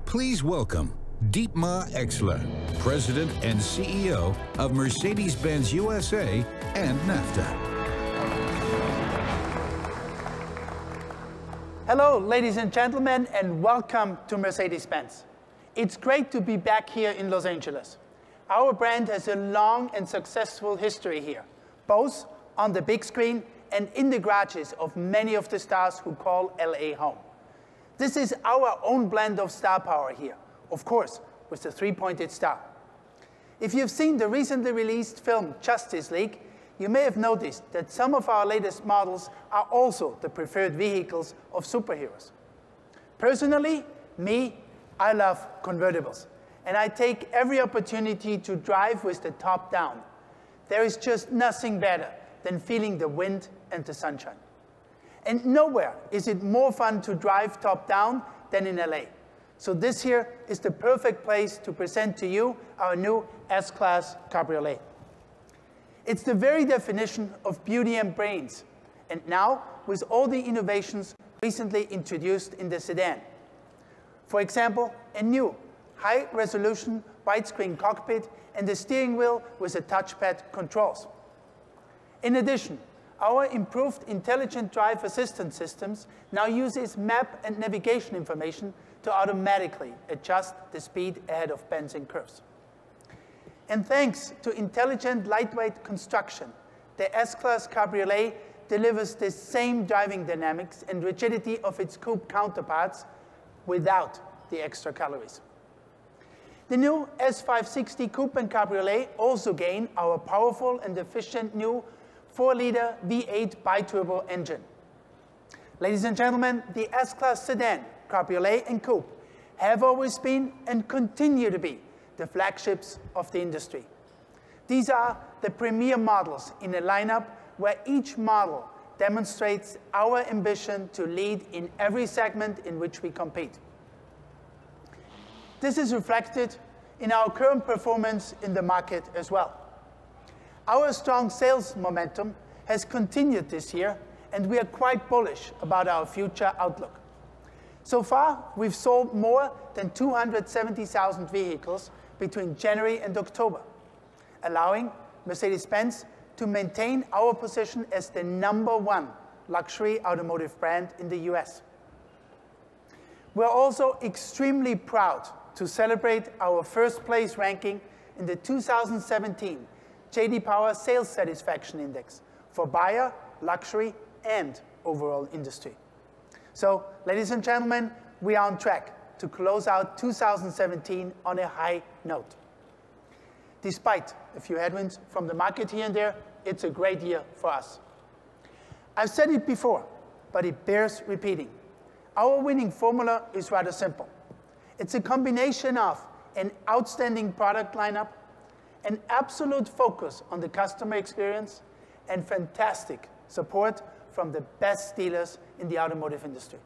Please welcome Dietmar Exler, President and CEO of Mercedes-Benz USA and NAFTA. Hello, ladies and gentlemen, and welcome to Mercedes-Benz. It's great to be back here in Los Angeles. Our brand has a long and successful history here, both on the big screen and in the garages of many of the stars who call LA home. This is our own blend of star power here, of course, with the three-pointed star. If you've seen the recently released film Justice League, you may have noticed that some of our latest models are also the preferred vehicles of superheroes. Personally, I love convertibles, and I take every opportunity to drive with the top down. There is just nothing better than feeling the wind and the sunshine. And nowhere is it more fun to drive top down than in LA. So this here is the perfect place to present to you our new S-Class Cabriolet. It's the very definition of beauty and brains, and now with all the innovations recently introduced in the sedan. For example, a new high-resolution widescreen cockpit and the steering wheel with a touchpad controls. In addition, our improved intelligent drive assistance systems now uses map and navigation information to automatically adjust the speed ahead of bends and curves. And thanks to intelligent lightweight construction, the S-Class Cabriolet delivers the same driving dynamics and rigidity of its coupe counterparts without the extra calories. The new S560 Coupe and Cabriolet also gain our powerful and efficient new 4-liter V8 biturbo engine. Ladies and gentlemen, the S-Class sedan, Cabriolet and Coupe have always been and continue to be the flagships of the industry. These are the premier models in a lineup where each model demonstrates our ambition to lead in every segment in which we compete. This is reflected in our current performance in the market as well. Our strong sales momentum has continued this year, and we are quite bullish about our future outlook. So far, we've sold more than 270,000 vehicles between January and October, allowing Mercedes-Benz to maintain our position as the #1 luxury automotive brand in the US. We're also extremely proud to celebrate our first place ranking in the 2017 J.D. Power Sales Satisfaction Index for buyer, luxury, and overall industry. So, ladies and gentlemen, we are on track to close out 2017 on a high note. Despite a few headwinds from the market here and there, it's a great year for us. I've said it before, but it bears repeating. Our winning formula is rather simple. It's a combination of an outstanding product lineup, an absolute focus on the customer experience, and fantastic support from the best dealers in the automotive industry.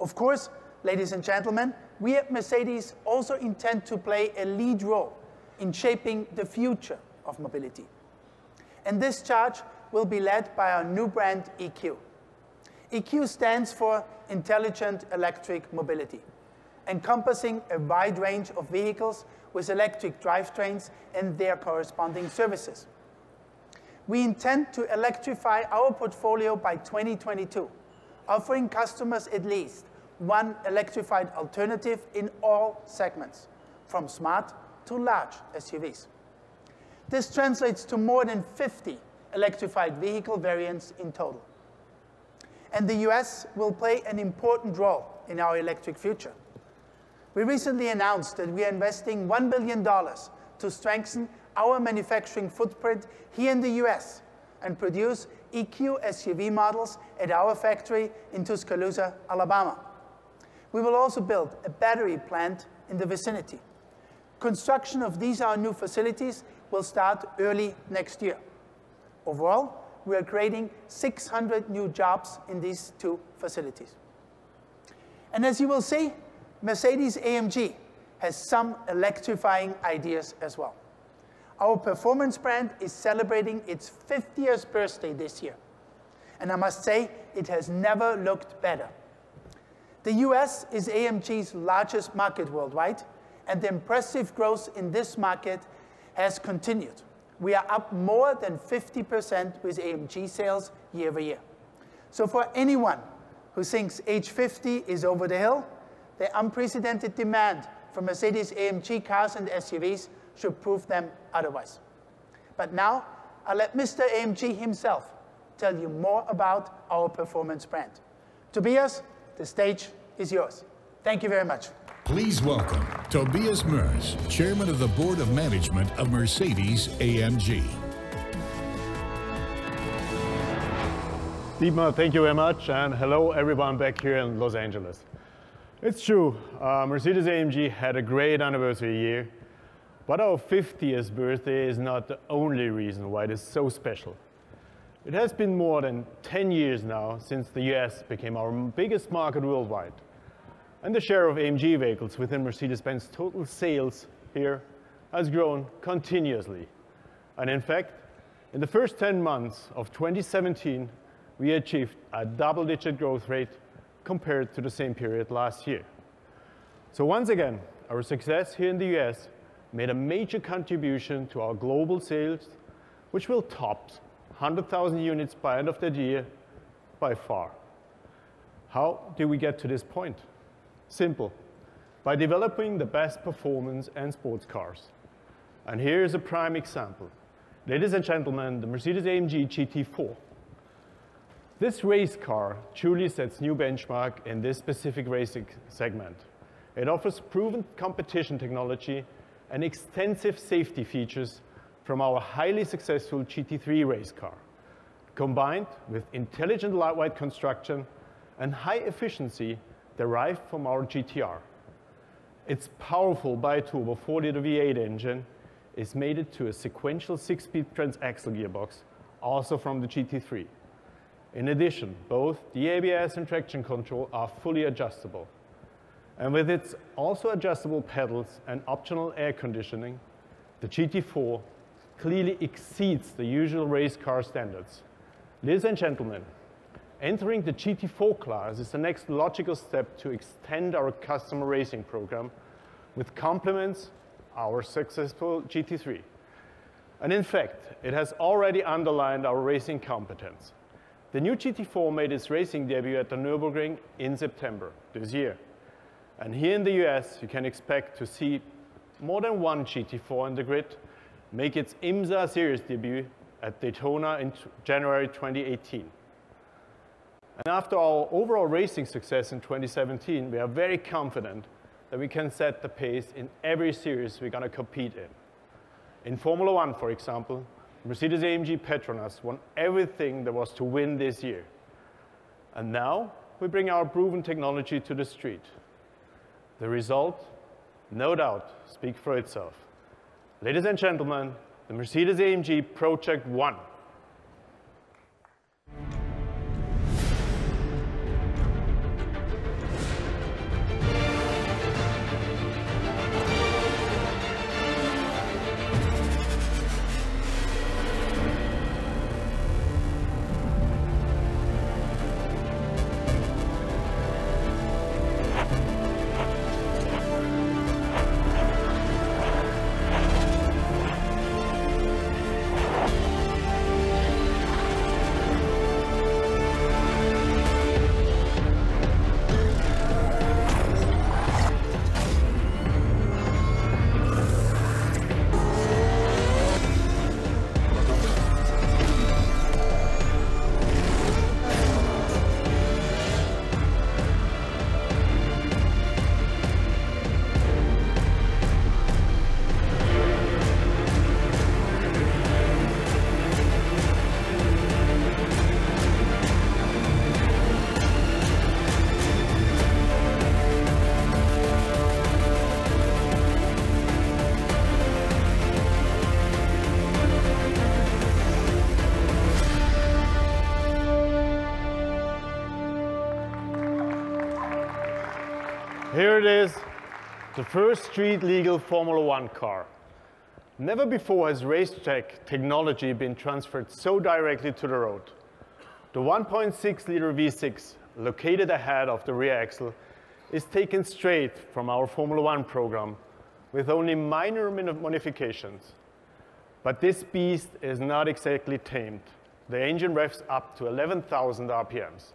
Of course, ladies and gentlemen, we at Mercedes also intend to play a lead role in shaping the future of mobility. And this charge will be led by our new brand, EQ. EQ stands for Intelligent Electric Mobility, encompassing a wide range of vehicles with electric drivetrains and their corresponding services. We intend to electrify our portfolio by 2022, offering customers at least one electrified alternative in all segments, from smart to large SUVs. This translates to more than 50 electrified vehicle variants in total. And the US will play an important role in our electric future. We recently announced that we are investing $1 billion to strengthen our manufacturing footprint here in the US and produce EQ SUV models at our factory in Tuscaloosa, Alabama. We will also build a battery plant in the vicinity. Construction of these our new facilities will start early next year. Overall, we are creating 600 new jobs in these two facilities. And as you will see, Mercedes-AMG has some electrifying ideas as well. Our performance brand is celebrating its 50th birthday this year. And I must say, it has never looked better. The US is AMG's largest market worldwide, and the impressive growth in this market has continued. We are up more than 50% with AMG sales year over year. So for anyone who thinks age 50 is over the hill, the unprecedented demand for Mercedes-AMG cars and SUVs should prove them otherwise. But now, I'll let Mr. AMG himself tell you more about our performance brand. Tobias, the stage is yours. Thank you very much. Please welcome Tobias Merz, Chairman of the Board of Management of Mercedes-AMG. Dietmar, thank you very much, and hello everyone back here in Los Angeles. It's true, Mercedes-AMG had a great anniversary year, but our 50th birthday is not the only reason why it is so special. It has been more than 10 years now since the US became our biggest market worldwide, and the share of AMG vehicles within Mercedes-Benz total sales here has grown continuously. And in fact, in the first 10 months of 2017, we achieved a double-digit growth rate compared to the same period last year. So once again, our success here in the US made a major contribution to our global sales, which will top 100,000 units by end of the year by far. How did we get to this point? Simple, by developing the best performance and sports cars. And here is a prime example. Ladies and gentlemen, the Mercedes-AMG GT4. This race car truly sets new benchmark in this specific racing segment. It offers proven competition technology and extensive safety features from our highly successful GT3 race car, combined with intelligent lightweight construction and high efficiency derived from our GTR. Its powerful bi-turbo 4-liter V8 engine is mated to a sequential 6-speed transaxle gearbox, also from the GT3. In addition, both the ABS and traction control are fully adjustable. And with its also adjustable pedals and optional air conditioning, the GT4 clearly exceeds the usual race car standards. Ladies and gentlemen, entering the GT4 class is the next logical step to extend our customer racing program, which complements our successful GT3. And in fact, it has already underlined our racing competence. The new GT4 made its racing debut at the Nürburgring in September this year. And here in the US, you can expect to see more than one GT4 in the grid make its IMSA series debut at Daytona in January 2018. And after our overall racing success in 2017, we are very confident that we can set the pace in every series we're going to compete in. In Formula One, for example, Mercedes-AMG Petronas won everything there was to win this year. And now we bring our proven technology to the street. The result, no doubt, speaks for itself. Ladies and gentlemen, the Mercedes-AMG Project One. Here it is, the first street-legal Formula One car. Never before has racetrack technology been transferred so directly to the road. The 1.6-liter V6, located ahead of the rear axle, is taken straight from our Formula One program with only minor modifications. But this beast is not exactly tamed. The engine revs up to 11,000 RPMs.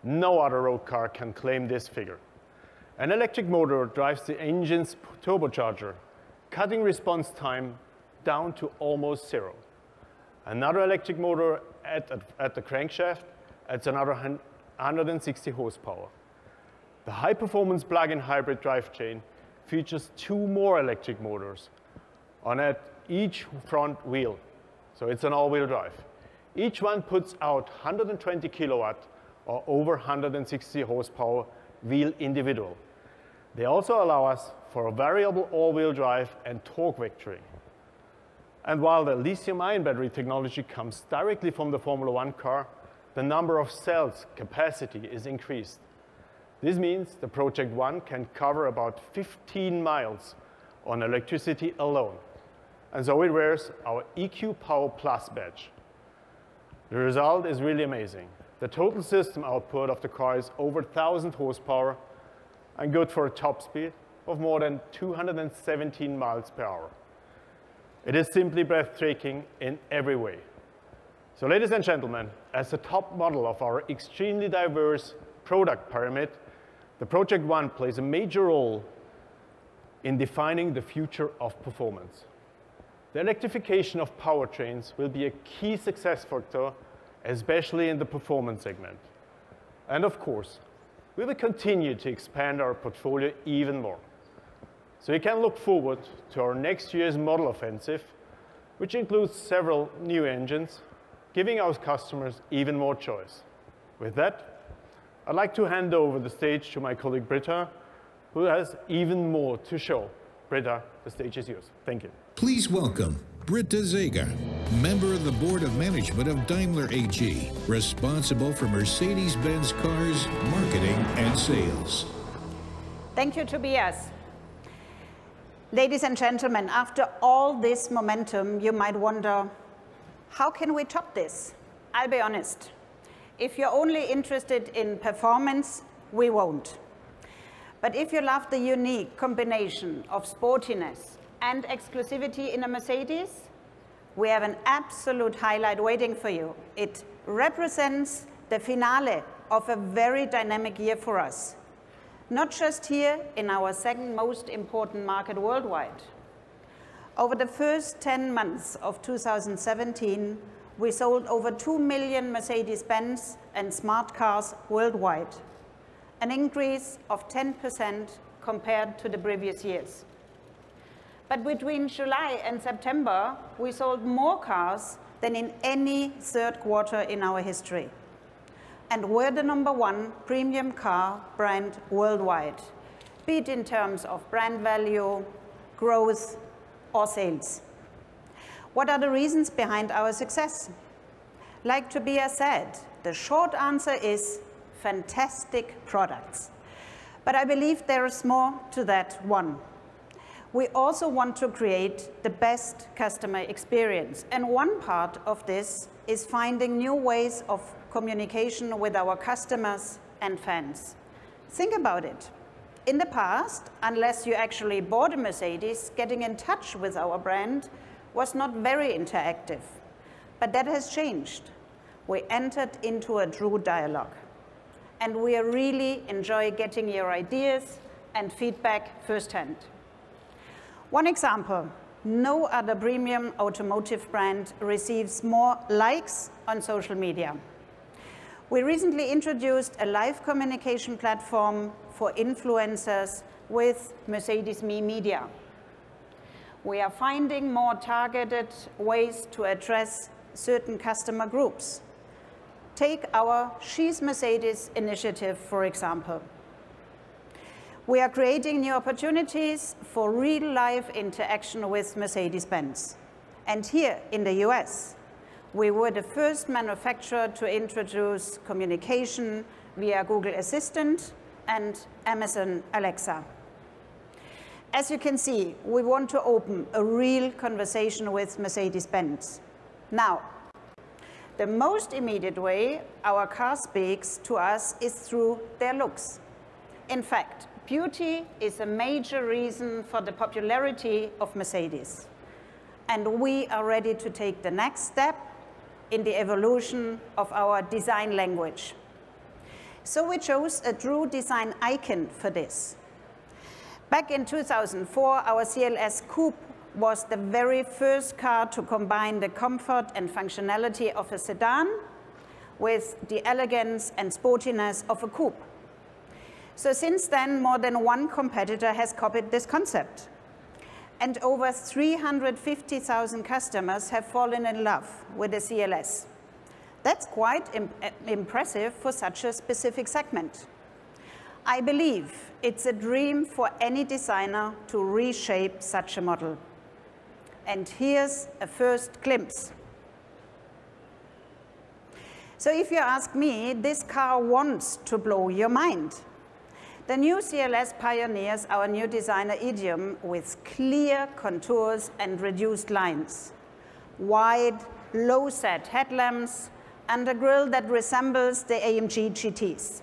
No other road car can claim this figure. An electric motor drives the engine's turbocharger, cutting response time down to almost zero. Another electric motor at the crankshaft adds another 160 horsepower. The high-performance plug-in hybrid drivetrain features 2 more electric motors on each front wheel, so it's an all-wheel drive. Each one puts out 120 kilowatt or over 160 horsepower wheel individual. They also allow us for a variable all-wheel drive and torque vectoring. And while the lithium-ion battery technology comes directly from the Formula One car, the number of cells capacity is increased. This means the Project One can cover about 15 miles on electricity alone. And so it wears our EQ Power Plus badge. The result is really amazing. The total system output of the car is over 1,000 horsepower and good for a top speed of more than 217 miles per hour. It is simply breathtaking in every way. So ladies and gentlemen, as the top model of our extremely diverse product pyramid, the Project One plays a major role in defining the future of performance. The electrification of powertrains will be a key success factor, especially in the performance segment. And of course, we will continue to expand our portfolio even more. So you can look forward to our next year's model offensive, which includes several new engines, giving our customers even more choice. With that, I'd like to hand over the stage to my colleague Britta, who has even more to show. Britta, the stage is yours. Thank you. Please welcome Britta Zager, member of the Board of Management of Daimler AG, responsible for Mercedes-Benz cars, marketing, and sales. Thank you, Tobias. Ladies and gentlemen, after all this momentum, you might wonder, how can we top this? I'll be honest. If you're only interested in performance, we won't. But if you love the unique combination of sportiness and exclusivity in a Mercedes, we have an absolute highlight waiting for you. It represents the finale of a very dynamic year for us, not just here in our second most important market worldwide. Over the first 10 months of 2017, we sold over 2 million Mercedes-Benz and smart cars worldwide, an increase of 10% compared to the previous years. But between July and September, we sold more cars than in any third quarter in our history. And we're the #1 premium car brand worldwide, be it in terms of brand value, growth, or sales. What are the reasons behind our success? Like Tobias said, the short answer is fantastic products. But I believe there is more to that one. We also want to create the best customer experience. And one part of this is finding new ways of communication with our customers and fans. Think about it. In the past, unless you actually bought a Mercedes, getting in touch with our brand was not very interactive. But that has changed. We entered into a true dialogue. And we really enjoy getting your ideas and feedback firsthand. One example, no other premium automotive brand receives more likes on social media. We recently introduced a live communication platform for influencers with Mercedes-Me Media. We are finding more targeted ways to address certain customer groups. Take our She's Mercedes initiative, for example. We are creating new opportunities for real-life interaction with Mercedes-Benz. And here in the US, we were the first manufacturer to introduce communication via Google Assistant and Amazon Alexa. As you can see, we want to open a real conversation with Mercedes-Benz. Now, the most immediate way our car speaks to us is through their looks. In fact, beauty is a major reason for the popularity of Mercedes. And we are ready to take the next step in the evolution of our design language. So we chose a true design icon for this. Back in 2004, our CLS Coupe was the very first car to combine the comfort and functionality of a sedan with the elegance and sportiness of a coupe. So since then, more than one competitor has copied this concept. And over 350,000 customers have fallen in love with the CLS. That's quite impressive for such a specific segment. I believe it's a dream for any designer to reshape such a model. And here's a first glimpse. So if you ask me, this car wants to blow your mind. The new CLS pioneers our new designer idiom with clear contours and reduced lines, wide, low-set headlamps, and a grille that resembles the AMG GTs.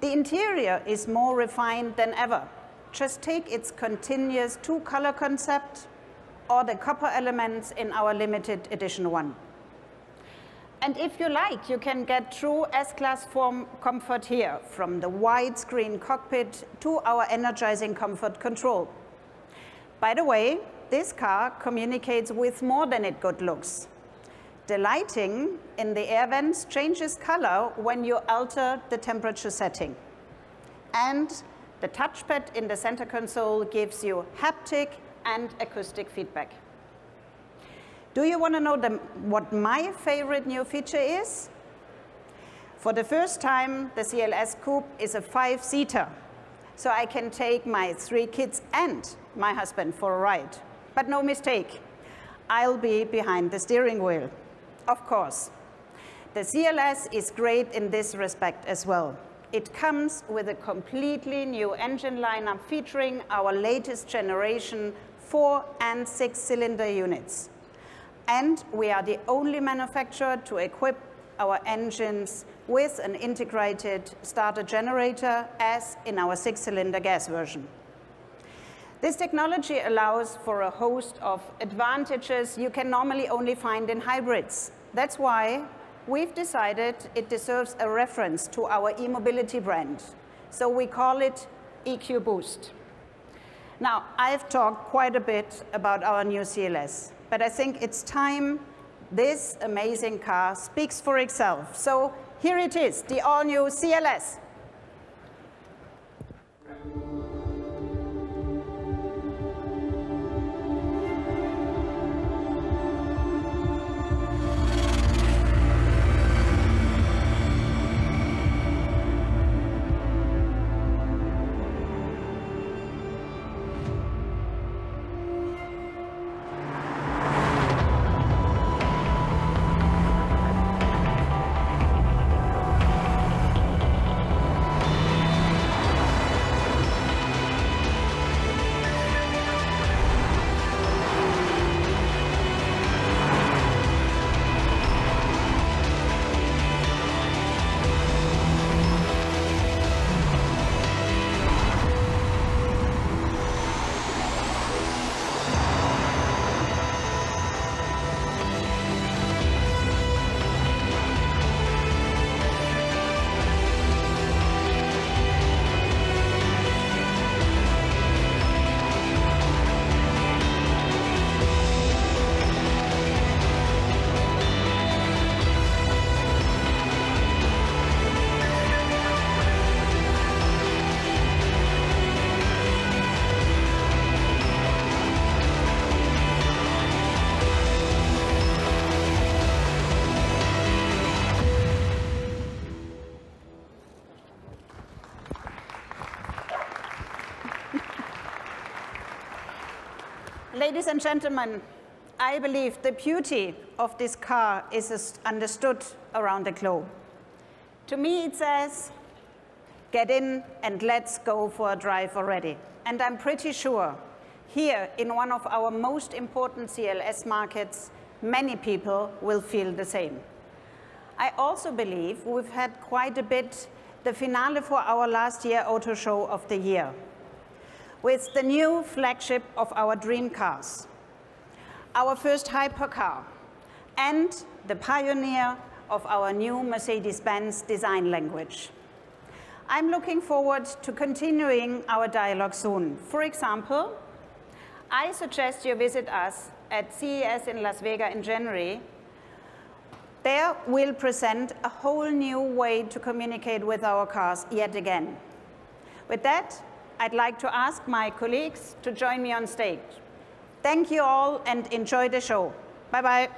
The interior is more refined than ever. Just take its continuous two-color concept or the copper elements in our limited edition one. And if you like, you can get true S-Class form comfort here, from the widescreen cockpit to our energizing comfort control. By the way, this car communicates with more than it good looks. The lighting in the air vents changes color when you alter the temperature setting. And the touchpad in the center console gives you haptic and acoustic feedback. Do you want to know what my favorite new feature is? For the first time, the CLS Coupe is a 5-seater, so I can take my 3 kids and my husband for a ride. But no mistake, I'll be behind the steering wheel. Of course, the CLS is great in this respect as well. It comes with a completely new engine lineup featuring our latest generation 4- and 6-cylinder units. And we are the only manufacturer to equip our engines with an integrated starter generator, as in our 6-cylinder gas version. This technology allows for a host of advantages you can normally only find in hybrids. That's why we've decided it deserves a reference to our e-mobility brand. So we call it EQ Boost. Now, I've talked quite a bit about our new CLS, but I think it's time this amazing car speaks for itself. So here it is, the all-new CLS. Ladies and gentlemen, I believe the beauty of this car is understood around the globe. To me, it says, get in and let's go for a drive already. And I'm pretty sure here in one of our most important CLS markets, many people will feel the same. I also believe we've had quite a bit the finale for our last year auto show of the year, with the new flagship of our dream cars, our first hypercar, and the pioneer of our new Mercedes-Benz design language. I'm looking forward to continuing our dialogue soon. For example, I suggest you visit us at CES in Las Vegas in January. There we'll present a whole new way to communicate with our cars yet again. With that, I'd like to ask my colleagues to join me on stage. Thank you all and enjoy the show. Bye-bye.